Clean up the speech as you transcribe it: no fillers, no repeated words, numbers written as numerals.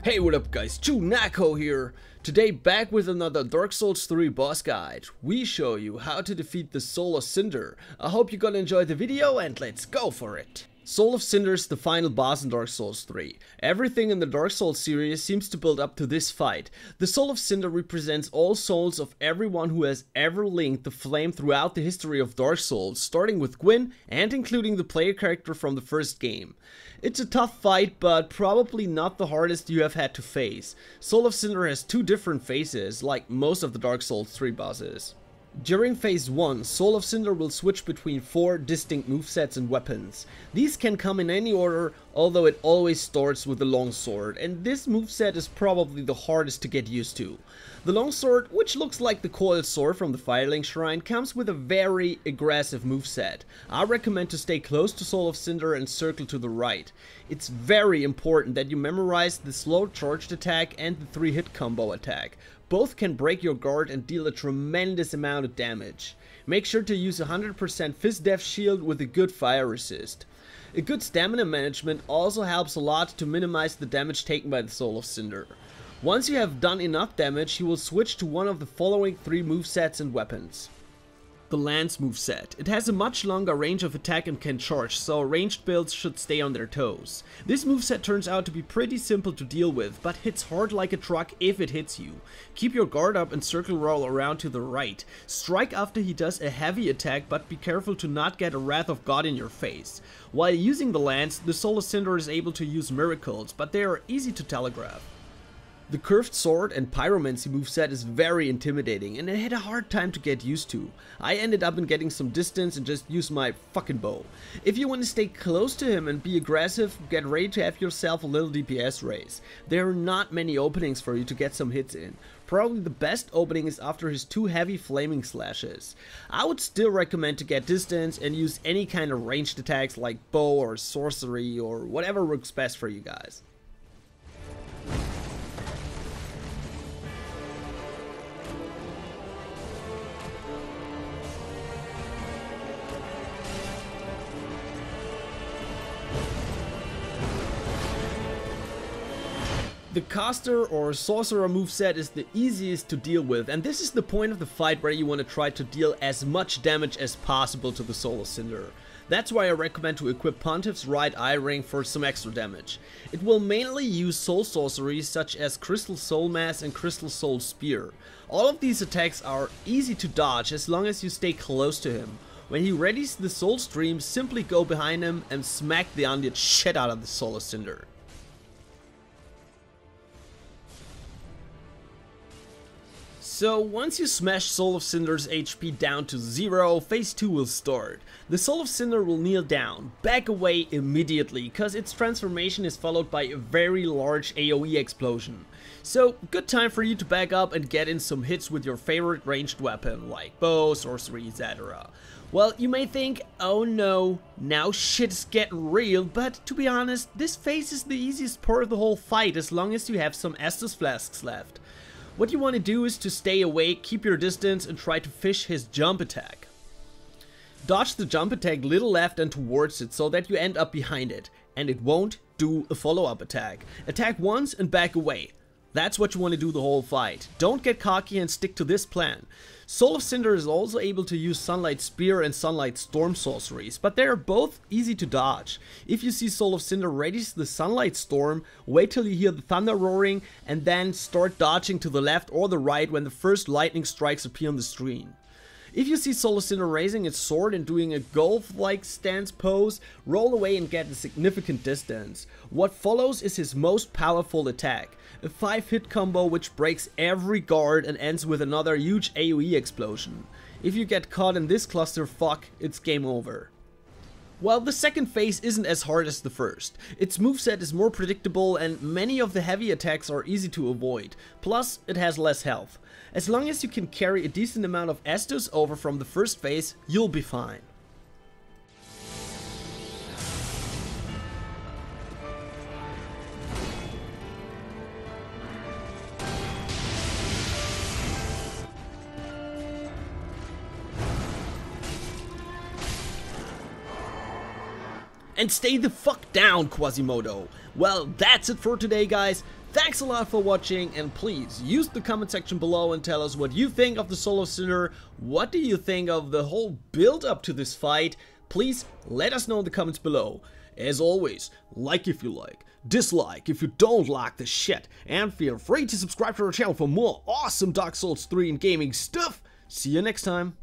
Hey, what up guys, Nako here. Today back with another Dark Souls 3 boss guide. We show you how to defeat the Soul of Cinder. I hope you're gonna enjoy the video and let's go for it. Soul of Cinder is the final boss in Dark Souls 3. Everything in the Dark Souls series seems to build up to this fight. The Soul of Cinder represents all souls of everyone who has ever linked the flame throughout the history of Dark Souls, starting with Gwyn and including the player character from the first game. It's a tough fight, but probably not the hardest you have had to face. Soul of Cinder has two different phases, like most of the Dark Souls 3 bosses. During phase 1, Soul of Cinder will switch between 4 distinct movesets and weapons. These can come in any order, although it always starts with the Longsword, and this moveset is probably the hardest to get used to. The Longsword, which looks like the coiled sword from the Firelink Shrine, comes with a very aggressive moveset. I recommend to stay close to Soul of Cinder and circle to the right. It's very important that you memorize the slow charged attack and the 3-hit combo attack. Both can break your guard and deal a tremendous amount of damage. Make sure to use 100% fist def shield with a good fire resist. A good stamina management also helps a lot to minimize the damage taken by the Soul of Cinder. Once you have done enough damage, you will switch to one of the following 3 movesets and weapons. The Lance moveset. It has a much longer range of attack and can charge, so ranged builds should stay on their toes. This moveset turns out to be pretty simple to deal with, but hits hard like a truck if it hits you. Keep your guard up and circle roll around to the right. Strike after he does a heavy attack, but be careful to not get a Wrath of God in your face. While using the Lance, the Soul of Cinder is able to use miracles, but they are easy to telegraph. The curved sword and pyromancy moveset is very intimidating and I had a hard time to get used to. I ended up in getting some distance and just used my fucking bow. If you want to stay close to him and be aggressive, get ready to have yourself a little DPS race. There are not many openings for you to get some hits in. Probably the best opening is after his 2 heavy flaming slashes. I would still recommend to get distance and use any kind of ranged attacks like bow or sorcery or whatever works best for you guys. The caster or sorcerer moveset is the easiest to deal with, and this is the point of the fight where you want to try to deal as much damage as possible to the Soul of Cinder. That's why I recommend to equip Pontiff's right eye ring for some extra damage. It will mainly use soul sorceries such as Crystal Soul Mass and Crystal Soul Spear. All of these attacks are easy to dodge as long as you stay close to him. When he readies the soul stream, simply go behind him and smack the undead shit out of the Soul of Cinder. So once you smash Soul of Cinder's HP down to 0, phase 2 will start. The Soul of Cinder will kneel down, back away immediately, cause its transformation is followed by a very large AoE explosion. So good time for you to back up and get in some hits with your favorite ranged weapon, like bow, sorcery, etc. Well, you may think, oh no, now shit's getting real, but to be honest, this phase is the easiest part of the whole fight as long as you have some Estus flasks left. What you want to do is to stay awake, keep your distance, and try to fish his jump attack. Dodge the jump attack little left and towards it so that you end up behind it, and it won't do a follow-up attack. Attack once and back away. That's what you want to do the whole fight. Don't get cocky and stick to this plan. Soul of Cinder is also able to use Sunlight Spear and Sunlight Storm sorceries, but they are both easy to dodge. If you see Soul of Cinder readies the Sunlight Storm, wait till you hear the thunder roaring and then start dodging to the left or the right when the first lightning strikes appear on the screen. If you see Soul of Cinder raising its sword and doing a golf-like stance pose, roll away and get a significant distance. What follows is his most powerful attack, a 5-hit combo which breaks every guard and ends with another huge AoE explosion. If you get caught in this clusterfuck, it's game over. Well, the second phase isn't as hard as the first. Its moveset is more predictable and many of the heavy attacks are easy to avoid, plus it has less health. As long as you can carry a decent amount of Estus over from the first phase, you'll be fine. And stay the fuck down, Quasimodo. Well, that's it for today, guys. Thanks a lot for watching, and please use the comment section below and tell us what you think of the Soul of Cinder. What do you think of the whole build up to this fight? Please let us know in the comments below. As always, like if you like, dislike if you don't like the shit, and feel free to subscribe to our channel for more awesome Dark Souls 3 and gaming stuff. See you next time.